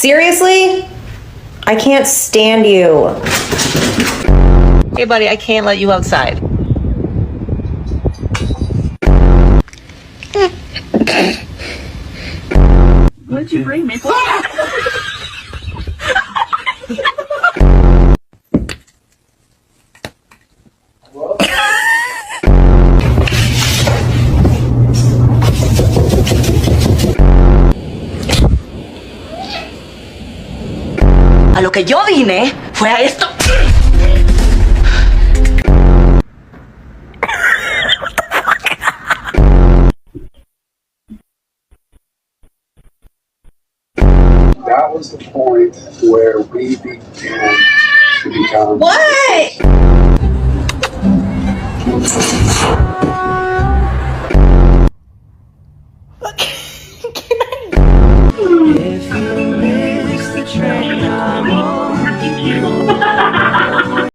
Seriously? I can't stand you. Hey, buddy, I can't let you outside. What'd you bring me for? A lo que yo vine fue a esto. That was the point where we began to become. What? If you miss the train, I'm on.